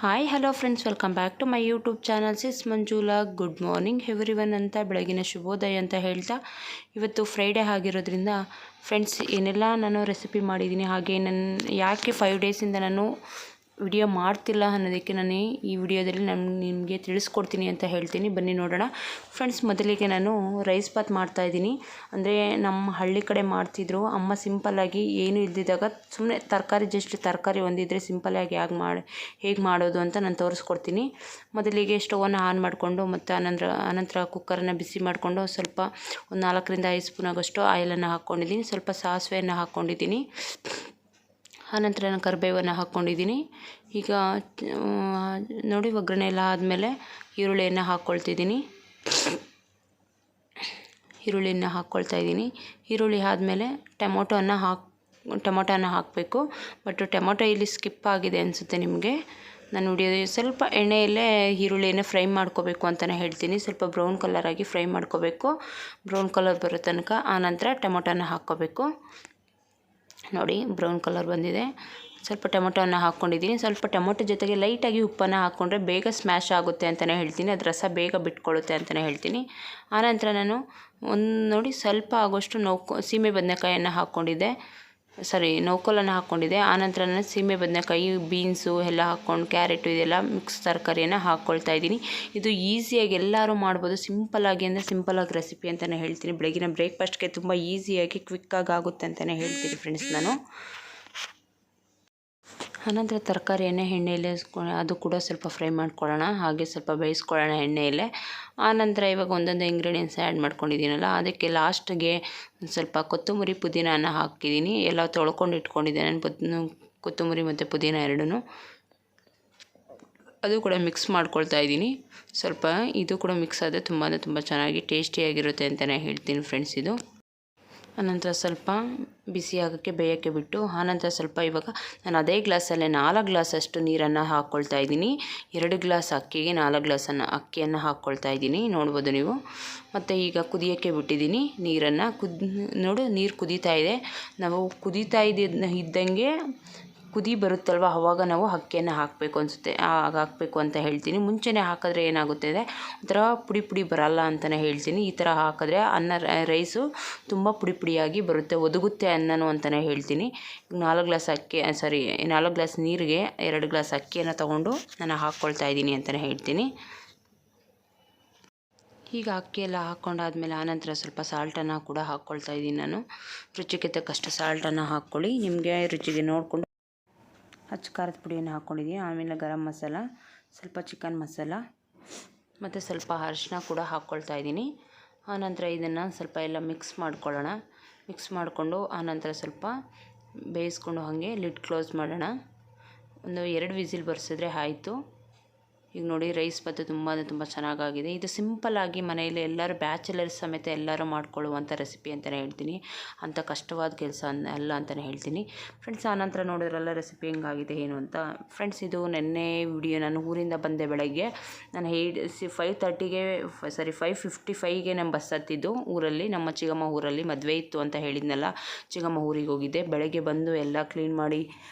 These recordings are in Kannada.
Hi hello friends, welcome back to my YouTube channel sis Manjula. Good morning everyone ಅಂತ ಬೆಳಗಿನ ಶುಭೋದಯ ಅಂತ ಹೇಳ್ತಾ, ಇವತ್ತು ಫ್ರೈಡೇ ಆಗಿರೋದ್ರಿಂದ ಫ್ರೆಂಡ್ಸ್ ಏನೆಲ್ಲ ನಾನು ರೆಸಿಪಿ ಮಾಡಿದ್ದೀನಿ, ಹಾಗೆ ಯಾಕೆ 5 ಡೇಸಿಂದ ನಾನು ವಿಡಿಯೋ ಮಾಡ್ತಿಲ್ಲ ಅನ್ನೋದಕ್ಕೆ ನಾನು ಈ ವಿಡಿಯೋದಲ್ಲಿ ನಿಮಗೆ ತಿಳಿಸ್ಕೊಡ್ತೀನಿ ಅಂತ ಹೇಳ್ತೀನಿ. ಬನ್ನಿ ನೋಡೋಣ ಫ್ರೆಂಡ್ಸ್. ಮೊದಲಿಗೆ ನಾನು ರೈಸ್ ಬಾತ್ ಮಾಡ್ತಾಯಿದ್ದೀನಿ. ಅಂದರೆ ನಮ್ಮ ಹಳ್ಳಿ ಕಡೆ ಮಾಡ್ತಿದ್ರು ಅಮ್ಮ. ಸಿಂಪಲ್ಲಾಗಿ ಏನೂ ಇಲ್ದಿದ್ದಾಗ ಸುಮ್ಮನೆ ತರಕಾರಿ ಒಂದಿದ್ರೆ ಸಿಂಪಲ್ಲಾಗಿ ಹೇಗೆ ಮಾಡೋದು ಅಂತ ನಾನು ತೋರಿಸ್ಕೊಡ್ತೀನಿ. ಮೊದಲಿಗೆ ಸ್ಟವನ್ನು ಆನ್ ಮಾಡಿಕೊಂಡು ಮತ್ತು ಅನಂತರ ಕುಕ್ಕರನ್ನು ಬಿಸಿ ಮಾಡಿಕೊಂಡು ಸ್ವಲ್ಪ ಒಂದು 4ರಿಂದ 5 ಸ್ಪೂನ್ ಆಗೋಷ್ಟು ಆಯಿಲನ್ನು ಹಾಕ್ಕೊಂಡಿದ್ದೀನಿ. ಸ್ವಲ್ಪ ಸಾಸಿವೆಯನ್ನು ಹಾಕ್ಕೊಂಡಿದ್ದೀನಿ. ಆನಂತರ ನಾನು ಕರಿಬೇವನ್ನು ಹಾಕ್ಕೊಂಡಿದ್ದೀನಿ. ಈಗ ನೋಡಿ, ಒಗ್ಗರಣೆ ಎಲ್ಲ ಆದಮೇಲೆ ಈರುಳ್ಳಿಯನ್ನು ಹಾಕ್ಕೊಳ್ತಿದ್ದೀನಿ. ಈರುಳ್ಳಿ ಆದಮೇಲೆ ಟೊಮೊಟೊನ ಹಾಕಬೇಕು. ಬಟ್ ಟೊಮೊಟೊ ಇಲ್ಲಿ ಸ್ಕಿಪ್ ಆಗಿದೆ ಅನಿಸುತ್ತೆ ನಿಮಗೆ. ನಾನು ವಿಡಿಯೋ ಸ್ವಲ್ಪ ಎಣ್ಣೆಯಲ್ಲೇ ಈರುಳ್ಳಿಯನ್ನು ಫ್ರೈ ಮಾಡ್ಕೋಬೇಕು ಅಂತಲೇ ಹೇಳ್ತೀನಿ. ಸ್ವಲ್ಪ ಬ್ರೌನ್ ಕಲರಾಗಿ ಫ್ರೈ ಮಾಡ್ಕೋಬೇಕು. ಬ್ರೌನ್ ಕಲರ್ ಬರೋ ತನಕ. ಆನಂತರ ಟೊಮೊಟೊನ ಹಾಕ್ಕೋಬೇಕು. ನೋಡಿ, ಬ್ರೌನ್ ಕಲರ್ ಬಂದಿದೆ. ಸ್ವಲ್ಪ ಟೊಮೊಟೊನ ಹಾಕ್ಕೊಂಡಿದ್ದೀನಿ. ಸ್ವಲ್ಪ ಟೊಮೊಟೊ ಜೊತೆಗೆ ಲೈಟಾಗಿ ಉಪ್ಪನ್ನು ಹಾಕ್ಕೊಂಡ್ರೆ ಬೇಗ ಸ್ಮ್ಯಾಶ್ ಆಗುತ್ತೆ ಅಂತಲೇ ಹೇಳ್ತೀನಿ. ಅದು ರಸ ಬೇಗ ಬಿಟ್ಕೊಳ್ಳುತ್ತೆ ಅಂತಲೇ ಹೇಳ್ತೀನಿ. ಆನಂತರ ನಾನು ನೋಡಿ ಸ್ವಲ್ಪ ಆಗೋಷ್ಟು ಸೀಮೆ ಬದನೆಕಾಯನ್ನು ಹಾಕ್ಕೊಂಡಿದ್ದೆ. ನೌಕೋಲನ್ನು ಹಾಕ್ಕೊಂಡಿದ್ದೆ. ಆನಂತರ ನಾನು ಸೀಮೆ ಬದನೆಕಾಯಿ, ಬೀನ್ಸು ಎಲ್ಲ ಹಾಕ್ಕೊಂಡು, ಕ್ಯಾರೆಟು ಇದೆಲ್ಲ ಮಿಕ್ಸ್ ತರಕಾರಿಯನ್ನು ಹಾಕ್ಕೊಳ್ತಾ ಇದ್ದೀನಿ. ಇದು ಈಸಿಯಾಗಿ ಎಲ್ಲರೂ ಮಾಡ್ಬೋದು. ಸಿಂಪಲ್ಲಾಗಿ ರೆಸಿಪಿ ಅಂತಲೇ ಹೇಳ್ತೀನಿ. ಬೆಳಗಿನ ಬ್ರೇಕ್ಫಾಸ್ಟ್ಗೆ ತುಂಬ ಈಸಿಯಾಗಿ ಕ್ವಿಕ್ಕಾಗಿ ಆಗುತ್ತೆ ಅಂತಲೇ ಹೇಳ್ತೀನಿ ಫ್ರೆಂಡ್ಸ್ ನಾನು. ಆನಂತರ ತರಕಾರಿಯನ್ನು ಎಣ್ಣೆಯಲ್ಲೇ ಅದು ಕೂಡ ಸ್ವಲ್ಪ ಫ್ರೈ ಮಾಡ್ಕೊಳ್ಳೋಣ, ಹಾಗೆ ಸ್ವಲ್ಪ ಬೇಯಿಸ್ಕೊಳ್ಳೋಣ ಎಣ್ಣೆಯಲ್ಲೇ. ಆನಂತರ ಇವಾಗ ಒಂದೊಂದು ಇಂಗ್ರೀಡಿಯೆಂಟ್ಸ್ ಆ್ಯಡ್ ಮಾಡ್ಕೊಂಡಿದ್ದೀನಲ್ಲ, ಅದಕ್ಕೆ ಲಾಸ್ಟ್ಗೆ ಸ್ವಲ್ಪ ಕೊತ್ತಂಬರಿ ಪುದೀನ ಹಾಕಿದ್ದೀನಿ. ಎಲ್ಲ ತೊಳ್ಕೊಂಡು ಇಟ್ಕೊಂಡಿದ್ದೇನೆ ನಾನು, ಕೊತ್ತಂಬರಿ ಮತ್ತು ಪುದೀನ ಎರಡೂ. ಅದು ಕೂಡ ಮಿಕ್ಸ್ ಮಾಡ್ಕೊಳ್ತಾ ಇದ್ದೀನಿ. ಸ್ವಲ್ಪ ಇದು ಕೂಡ ಮಿಕ್ಸ್ ಆದರೆ ತುಂಬ ಚೆನ್ನಾಗಿ ಟೇಸ್ಟಿಯಾಗಿರುತ್ತೆ ಅಂತಲೇ ಹೇಳ್ತೀನಿ ಫ್ರೆಂಡ್ಸ್ ಇದು. ಆನಂತರ ಸ್ವಲ್ಪ ಬಿಸಿ ಆಗೋಕ್ಕೆ ಬೇಯೋಕ್ಕೆ ಬಿಟ್ಟು, ಆನಂತರ ಸ್ವಲ್ಪ ಇವಾಗ ನಾನು ಅದೇ ಗ್ಲಾಸಲ್ಲೇ 4 ಗ್ಲಾಸಷ್ಟು ನೀರನ್ನು ಹಾಕ್ಕೊಳ್ತಾ ಇದ್ದೀನಿ. 2 ಗ್ಲಾಸ್ ಅಕ್ಕಿಗೆ 4 ಗ್ಲಾಸನ್ನು ಅಕ್ಕಿಯನ್ನು ಹಾಕ್ಕೊಳ್ತಾ ಇದ್ದೀನಿ, ನೋಡ್ಬೋದು ನೀವು. ಮತ್ತು ಈಗ ಕುದಿಯೋಕ್ಕೆ ಬಿಟ್ಟಿದ್ದೀನಿ ನೀರನ್ನು. ನೀರು ಕುದೀತಾ ಇದೆ. ನಾವು ಕುದೀತಾ ಇದ್ದಂಗೆ ಕುದಿ ಬರುತ್ತಲ್ವ, ಆವಾಗ ನಾವು ಅಕ್ಕಿಯನ್ನು ಹಾಕಬೇಕು ಅನಿಸುತ್ತೆ. ಹಾಕಬೇಕು ಅಂತ ಹೇಳ್ತೀನಿ. ಮುಂಚೆನೇ ಹಾಕಿದ್ರೆ ಏನಾಗುತ್ತೆ ಅಂದರೆ ಒಂಥರ ಪುಡಿ ಬರಲ್ಲ ಅಂತಲೇ ಹೇಳ್ತೀನಿ. ಈ ಥರ ಹಾಕಿದ್ರೆ ರೈಸು ತುಂಬ ಪುಡಿಯಾಗಿ ಬರುತ್ತೆ, ಒದಗುತ್ತೆ ಅನ್ನನು ಅಂತಲೇ ಹೇಳ್ತೀನಿ. 4 ಗ್ಲಾಸ್ ನೀರಿಗೆ 2 ಗ್ಲಾಸ್ ಅಕ್ಕಿಯನ್ನು ತೊಗೊಂಡು ನಾನು ಹಾಕ್ಕೊಳ್ತಾ ಇದ್ದೀನಿ ಅಂತಲೇ ಹೇಳ್ತೀನಿ. ಈಗ ಅಕ್ಕಿ ಎಲ್ಲ ಹಾಕ್ಕೊಂಡಾದ್ಮೇಲೆ ಆನಂತರ ಸ್ವಲ್ಪ ಸಾಲ್ಟನ್ನು ಕೂಡ ಹಾಕ್ಕೊಳ್ತಾ ಇದ್ದೀನಿ ನಾನು. ರುಚಿಗೆ ತಕ್ಕಷ್ಟು ಸಾಲ್ಟನ್ನು ಹಾಕ್ಕೊಳ್ಳಿ. ನಿಮಗೆ ರುಚಿಗೆ ನೋಡಿಕೊಂಡು ಅಚ್ಚ ಖಾರದ ಪುಡಿಯನ್ನು ಹಾಕ್ಕೊಂಡಿದ್ದೀನಿ. ಆಮೇಲೆ ಗರಂ ಮಸಾಲ, ಸ್ವಲ್ಪ ಚಿಕನ್ ಮಸಾಲ ಮತ್ತು ಸ್ವಲ್ಪ ಅರಿಶಿನ ಕೂಡ ಹಾಕ್ಕೊಳ್ತಾ ಇದ್ದೀನಿ. ಆನಂತರ ಇದನ್ನು ಸ್ವಲ್ಪ ಎಲ್ಲ ಮಿಕ್ಸ್ ಮಾಡ್ಕೊಳ್ಳೋಣ. ಮಿಕ್ಸ್ ಮಾಡಿಕೊಂಡು ಆನಂತರ ಸ್ವಲ್ಪ ಬೇಯಿಸ್ಕೊಂಡು ಹಾಗೆ ಲಿಡ್ ಕ್ಲೋಸ್ ಮಾಡೋಣ. ಒಂದು 2 ವಿಸಿಲ್ ಬರ್ಸಿದ್ರೆ ಆಯಿತು. ಈಗ ನೋಡಿ, ರೈಸ್ ಬಾತು ತುಂಬ ಚೆನ್ನಾಗಾಗಿದೆ. ಇದು ಸಿಂಪಲ್ಲಾಗಿ ಮನೆಯಲ್ಲಿ ಎಲ್ಲರೂ ಬ್ಯಾಚುಲರ್ಸ್ ಸಮೇತ ಎಲ್ಲರೂ ಮಾಡ್ಕೊಳ್ಳುವಂಥ ರೆಸಿಪಿ ಅಂತಲೇ ಹೇಳ್ತೀನಿ. ಅಂಥ ಕಷ್ಟವಾದ ಕೆಲಸ ಅಲ್ಲ ಅಂತಲೇ ಹೇಳ್ತೀನಿ ಫ್ರೆಂಡ್ಸ್. ಆನಂತರ ನೋಡಿದ್ರಲ್ಲ ರೆಸಿಪಿ ಹೆಂಗಾಗಿದೆ ಏನು ಅಂತ ಫ್ರೆಂಡ್ಸ್. ಇದು ನೆನ್ನೆ ವಿಡಿಯೋ. ನಾನು ಊರಿಂದ ಬಂದೆ ಬೆಳಗ್ಗೆ. ನಾನು 5:55ಗೆ ನಾನು ಬಸ್ ಹತ್ತಿದ್ದು ಊರಲ್ಲಿ, ನಮ್ಮ ಚಿಕ್ಕಮ್ಮ ಊರಲ್ಲಿ ಮದುವೆ ಇತ್ತು ಅಂತ ಹೇಳಿದ್ನಲ್ಲ, ಚಿಕ್ಕಮ್ಮ ಊರಿಗೆ ಹೋಗಿದ್ದೆ. ಬೆಳಗ್ಗೆ ಬಂದು ಎಲ್ಲ ಕ್ಲೀನ್ ಮಾಡಿ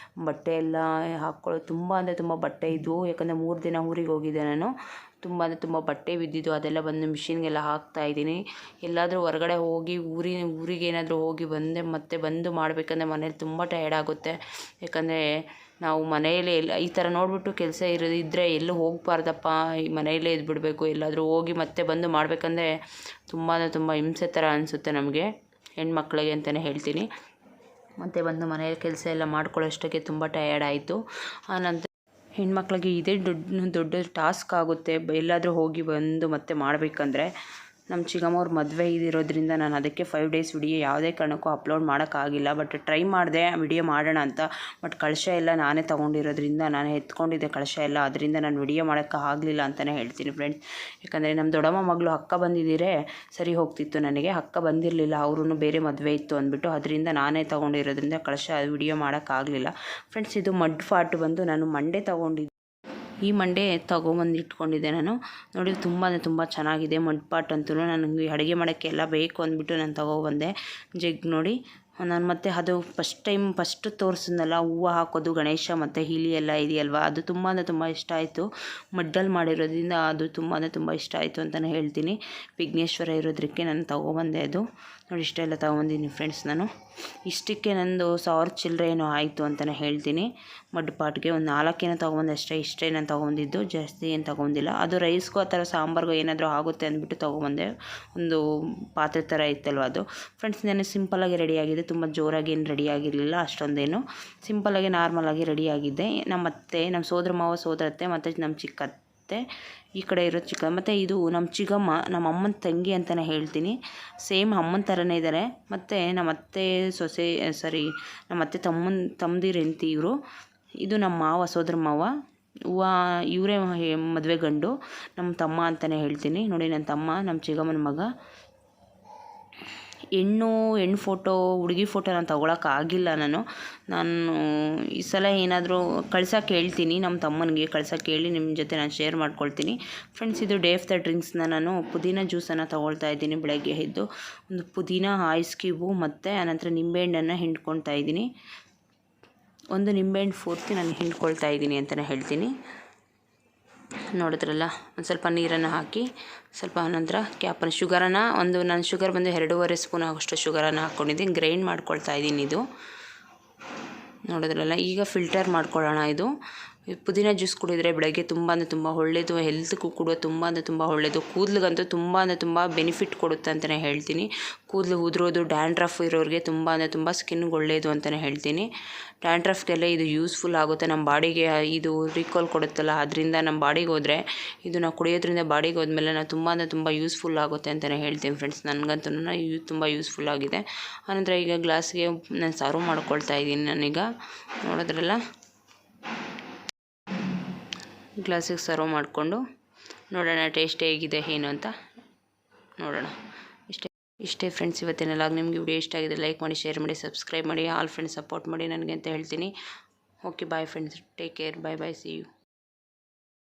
ಬಟ್ಟೆ ಎಲ್ಲ ಹಾಕ್ಕೊಳ್ಳೋದು ತುಂಬ ಬಟ್ಟೆ ಇದ್ವು. ಯಾಕಂದರೆ 3 ದಿನ ಊರಿಗೆ ಹೋಗಿದ್ದೆ ನಾನು. ತುಂಬ ಬಟ್ಟೆ ಬಿದ್ದಿದ್ದು, ಅದೆಲ್ಲ ಬಂದು ಮಿಷಿನ್ಗೆಲ್ಲ ಹಾಕ್ತಾಯಿದ್ದೀನಿ. ಎಲ್ಲಾದರೂ ಹೊರಗಡೆ ಹೋಗಿ ಊರಿಗೆ ಏನಾದರೂ ಹೋಗಿ ಮತ್ತೆ ಬಂದು ಮಾಡಬೇಕಂದ್ರೆ ಮನೇಲಿ ತುಂಬ ಟಯರ್ಡ್ ಆಗುತ್ತೆ. ಯಾಕಂದರೆ ನಾವು ಮನೆಯಲ್ಲೇ ಈ ಥರ ನೋಡಿಬಿಟ್ಟು ಕೆಲಸ ಇದ್ದರೆ ಎಲ್ಲೂ ಹೋಗಬಾರ್ದಪ್ಪ, ಈ ಮನೆಯಲ್ಲೇ ಇದ್ಬಿಡಬೇಕು. ಎಲ್ಲಾದರೂ ಹೋಗಿ ಮತ್ತೆ ಬಂದು ಮಾಡಬೇಕಂದ್ರೆ ತುಂಬ ಹಿಂಸೆ ಥರ ಅನಿಸುತ್ತೆ ನಮಗೆ, ಹೆಣ್ಮಕ್ಳಿಗೆ ಅಂತಲೇ ಹೇಳ್ತೀನಿ. ಮತ್ತು ಬಂದು ಮನೆಯಲ್ಲಿ ಕೆಲಸ ಎಲ್ಲ ಮಾಡ್ಕೊಳ್ಳೋಷ್ಟಕ್ಕೆ ತುಂಬ ಟಯರ್ಡ್ ಆಯಿತು. ಆನಂತರ ಹೆಣ್ಮಕ್ಳಿಗೆ ಇದೇ ದೊಡ್ಡ ಟಾಸ್ಕ್ ಆಗುತ್ತೆ, ಎಲ್ಲಾದರೂ ಹೋಗಿ ಬಂದು ಮತ್ತೆ ಮಾಡಬೇಕಂದ್ರೆ. ನಮ್ಮ ಚಿಕ್ಕಮ್ಮವ್ರ ಮದುವೆ ಇದಿರೋದ್ರಿಂದ ನಾನು ಅದಕ್ಕೆ 5 ಡೇಸ್ ವಿಡಿಯೋ ಯಾವುದೇ ಕಾರಣಕ್ಕೂ ಅಪ್ಲೋಡ್ ಮಾಡೋಕ್ಕಾಗಿಲ್ಲ. ಬಟ್ ಟ್ರೈ ಮಾಡಿದೆ ವಿಡಿಯೋ ಮಾಡೋಣ ಅಂತ. ಬಟ್ ಕಳಶ ಎಲ್ಲ ನಾನೇ ತೊಗೊಂಡಿರೋದ್ರಿಂದ, ನಾನು ಎತ್ಕೊಂಡಿದ್ದೆ ಕಳಶ ಎಲ್ಲ, ಅದರಿಂದ ನಾನು ವಿಡಿಯೋ ಮಾಡೋಕ್ಕಾಗಲಿಲ್ಲ ಅಂತಲೇ ಹೇಳ್ತೀನಿ ಫ್ರೆಂಡ್ಸ್. ಯಾಕಂದರೆ ನಮ್ಮ ದೊಡ್ಡಮ್ಮ ಮಗಳು ಅಕ್ಕ ಬಂದಿದ್ದರೆ ಸರಿ ಹೋಗ್ತಿತ್ತು ನನಗೆ. ಅಕ್ಕ ಬಂದಿರಲಿಲ್ಲ, ಅವ್ರೂ ಬೇರೆ ಮದುವೆ ಇತ್ತು ಅಂದ್ಬಿಟ್ಟು, ಅದರಿಂದ ನಾನೇ ತೊಗೊಂಡಿರೋದ್ರಿಂದ ಕಳಶ ವಿಡಿಯೋ ಮಾಡೋಕ್ಕಾಗಲಿಲ್ಲ ಫ್ರೆಂಡ್ಸ್. ಇದು ಮಡ್ ಫಾಟ್ ಬಂದು ನಾನು ಮಂಡೆ ತೊಗೊಂಡಿದ್ದೆ. ಈ ಮಂಡೆ ತೊಗೊಂಬಂದು ಇಟ್ಕೊಂಡಿದ್ದೆ ನಾನು. ನೋಡಿ, ತುಂಬ ಚೆನ್ನಾಗಿದೆ ಮಡ್ ಪಾಟ್ ಅಂತೂ. ನನಗೆ ಅಡುಗೆ ಮಾಡೋಕ್ಕೆ ಎಲ್ಲ ಬೇಕು ಅಂದ್ಬಿಟ್ಟು ನಾನು ತೊಗೊಬಂದೆ. ಜಗ್ ನೋಡಿ, ನಾನು ಮತ್ತೆ ಅದು ಫಸ್ಟ್ ತೋರಿಸಿದ್ನಲ್ಲ ಹೂವು ಹಾಕೋದು ಗಣೇಶ ಮತ್ತು ಹಿಲಿ ಎಲ್ಲ ಇದೆಯಲ್ವ, ಅದು ತುಂಬ ಅಂದರೆ ತುಂಬ ಇಷ್ಟ ಆಯಿತು. ಮಡ್ಡಲ್ಲಿ ಮಾಡಿರೋದ್ರಿಂದ ಅದು ತುಂಬ ಅಂದರೆ ತುಂಬ ಇಷ್ಟ ಆಯಿತು ಅಂತಲೇ ಹೇಳ್ತೀನಿ. ವಿಘ್ನೇಶ್ವರ ಇರೋದಕ್ಕೆ ನಾನು ತೊಗೊಬಂದೆ. ಅದು ನೋಡಿ ಇಷ್ಟೆಲ್ಲ ತೊಗೊಂಬಂದಿನಿ ಫ್ರೆಂಡ್ಸ್. ನಾನು ಇಷ್ಟಕ್ಕೆ ನಂದು 1000 ಚಿಲ್ಲರೆ ಏನೋ ಆಯಿತು ಅಂತಲೇ ಹೇಳ್ತೀನಿ. ಮಡ್ ಪಾಟ್ಗೆ ಒಂದು 4 ಏನೋ ತೊಗೊಬಂದೆ ಅಷ್ಟೇ. ಇಷ್ಟೇ ನಾನು ತೊಗೊಂಡಿದ್ದು, ಜಾಸ್ತಿ ಏನು ತೊಗೊಂಡಿಲ್ಲ. ಅದು ರೈಸ್ಗೂ ಆ ಥರ ಸಾಂಬಾರ್ಗೂ ಏನಾದರೂ ಆಗುತ್ತೆ ಅಂದ್ಬಿಟ್ಟು ತೊಗೊಬಂದೆ. ಒಂದು ಪಾತ್ರೆ ಥರ ಇತ್ತಲ್ವ ಅದು. ಫ್ರೆಂಡ್ಸ್ ನಾನು ಸಿಂಪಲ್ಲಾಗಿ ರೆಡಿಯಾಗಿದೆ, ತುಂಬ ಜೋರಾಗಿ ಏನು ರೆಡಿಯಾಗಿರಲಿಲ್ಲ, ಅಷ್ಟೊಂದೇನು ಸಿಂಪಲ್ಲಾಗಿ ನಾರ್ಮಲಾಗಿ ರೆಡಿಯಾಗಿದ್ದೆ. ನಮ್ಮ ಅತ್ತೆ, ನಮ್ಮ ಸೋದರ ಮಾವ, ಸೋದರತ್ತೆ ಮತ್ತು ನಮ್ಮ ಚಿಕ್ಕತ್ತೆ, ಈ ಕಡೆ ಇರೋ ಮತ್ತು ಇದು ನಮ್ಮ ಚಿಕ್ಕಮ್ಮ, ನಮ್ಮ ಅಮ್ಮನ ತಂಗಿ ಅಂತಲೇ ಹೇಳ್ತೀನಿ. ಸೇಮ್ ಅಮ್ಮನ ಥರನೇ ಇದ್ದಾರೆ. ಮತ್ತು ನಮ್ಮ ಅತ್ತೆ ಸೊಸೆ ನಮ್ಮ ಅತ್ತೆ ತಮ್ಮದಿರು ಹೆಂಡ್ತಿ ಇವರು. ಇದು ನಮ್ಮ ಮಾವ, ಸೋದರ ಮಾವ. ಇವರೇ ಮದುವೆ ಗಂಡು, ನಮ್ಮ ತಮ್ಮ ಅಂತಲೇ ಹೇಳ್ತೀನಿ. ನೋಡಿ ನನ್ನ ತಮ್ಮ, ನಮ್ಮ ಚಿಕ್ಕಮ್ಮನ ಮಗ. ಹೆಣ್ಣು ಫೋಟೋ, ಹುಡುಗಿ ಫೋಟೋ ನಾನು ತೊಗೊಳಕ್ಕಾಗಿಲ್ಲ. ನಾನು ಈ ಸಲ ಏನಾದರೂ ಕಳ್ಸೋಕ್ಕೆ ಹೇಳ್ತೀನಿ, ನಮ್ಮ ತಮ್ಮನಿಗೆ ಕಳ್ಸೋಕ್ಕೆ ಹೇಳಿ ನಿಮ್ಮ ಜೊತೆ ನಾನು ಶೇರ್ ಮಾಡ್ಕೊಳ್ತೀನಿ. ಫ್ರೆಂಡ್ಸ್ ಇದು ಡೇ ಆಫ್ ದ ಡ್ರಿಂಕ್ಸ್ನ ನಾನು ಪುದೀನ ಜ್ಯೂಸನ್ನು ತೊಗೊಳ್ತಾ ಇದ್ದೀನಿ. ಬೆಳಗ್ಗೆ ಎದ್ದು ಒಂದು ಪುದೀನ, ಐಸ್ ಕ್ಯೂಬು ಮತ್ತು ಆನಂತರ ನಿಂಬೆಹಣ್ಣನ್ನು ಹಿಂಡ್ಕೊಳ್ತಾ ಇದ್ದೀನಿ. ಒಂದು ನಿಂಬೆಹಣ್ಣು ಪೂರ್ತಿ ನಾನು ಹಿಂಡ್ಕೊಳ್ತಾ ಇದ್ದೀನಿ ಅಂತಲೇ ಹೇಳ್ತೀನಿ. ನೋಡಿದ್ರಲ್ಲ, ಒಂದು ಸ್ವಲ್ಪ ನೀರನ್ನು ಹಾಕಿ ಸ್ವಲ್ಪ ನಂತರ ಶುಗರನ್ನು ನಾನು ಶುಗರ್ ಬಂದು 2.5 ಸ್ಪೂನ್ ಆಗೋಷ್ಟು ಶುಗರನ್ನು ಹಾಕ್ಕೊಂಡಿದ್ದೀನಿ. ಗ್ರೈಂಡ್ ಮಾಡ್ಕೊಳ್ತಾ ಇದ್ದೀನಿ. ಇದು ನೋಡಿದ್ರಲ್ಲ, ಈಗ ಫಿಲ್ಟರ್ ಮಾಡ್ಕೊಳ್ಳೋಣ. ಇದು ಪುದೀನ ಜ್ಯೂಸ್ ಕುಡಿದ್ರೆ ಬೆಳಗ್ಗೆ ತುಂಬ ಅಂದರೆ ತುಂಬ ಒಳ್ಳೆಯದು. ಹೆಲ್ತ್ಗೂ ಕೂಡ ತುಂಬ ಅಂದರೆ ತುಂಬ ಒಳ್ಳೆಯದು. ಕೂದಲಿಗಂತೂ ತುಂಬ ಅಂದರೆ ತುಂಬ ಬೆನಿಫಿಟ್ ಕೊಡುತ್ತೆ ಅಂತಲೇ ಹೇಳ್ತೀನಿ. ಕೂದಲು ಉದುರೋದು, ಡ್ಯಾಂಡ್ರಫ್ ಇರೋರಿಗೆ ತುಂಬ ಅಂದರೆ ತುಂಬ ಸ್ಕಿನ್ಗೆ ಒಳ್ಳೆಯದು ಅಂತಲೇ ಹೇಳ್ತೀನಿ. ಡ್ಯಾಂಡ್ರಫ್ಗೆಲ್ಲ ಇದು ಯೂಸ್ಫುಲ್ ಆಗುತ್ತೆ. ನಮ್ಮ ಬಾಡಿಗೆ ಇದು ರೀಕಾಲ್ ಕೊಡುತ್ತಲ್ಲ, ಅದರಿಂದ ನಮ್ಮ ಬಾಡಿಗೆ ಹೋದರೆ ಇದು ನಾವು ಕುಡಿಯೋದ್ರಿಂದ ಬಾಡಿಗೆ ಹೋದ್ಮೇಲೆ ನಾವು ತುಂಬ ಅಂದರೆ ತುಂಬ ಯೂಸ್ಫುಲ್ ಆಗುತ್ತೆ ಅಂತಲೇ ಹೇಳ್ತೀನಿ ಫ್ರೆಂಡ್ಸ್. ನನಗಂತೂ ತುಂಬ ಯೂಸ್ಫುಲ್ ಆಗಿದೆ. ಆನಂತರ ಈಗ ಗ್ಲಾಸ್ಗೆ ನಾನು ಸರ್ವ್ ಮಾಡ್ಕೊಳ್ತಾ ಇದ್ದೀನಿ. ನಾನೀಗ ನೋಡಿದ್ರಲ್ಲ, ಗ್ಲಾಸಿಗೆ ಸರ್ವ್ ಮಾಡಿಕೊಂಡು ನೋಡೋಣ ಟೇಸ್ಟ್ ಹೇಗಿದೆ ಏನು ಅಂತ ನೋಡೋಣ. ಇಷ್ಟೇ ಫ್ರೆಂಡ್ಸ್ ಇವತ್ತಿನ ಲಾಗ್. ನಿಮಗೆ ವಿಡಿಯೋ ಇಷ್ಟ ಆಗಿದೆ ಲೈಕ್ ಮಾಡಿ, ಶೇರ್ ಮಾಡಿ, ಸಬ್ಸ್ಕ್ರೈಬ್ ಮಾಡಿ. ಆಲ್ ಫ್ರೆಂಡ್ಸ್ ಸಪೋರ್ಟ್ ಮಾಡಿ ನನಗೆ ಅಂತ ಹೇಳ್ತೀನಿ. Okay bye friends, take care, bye bye, see you.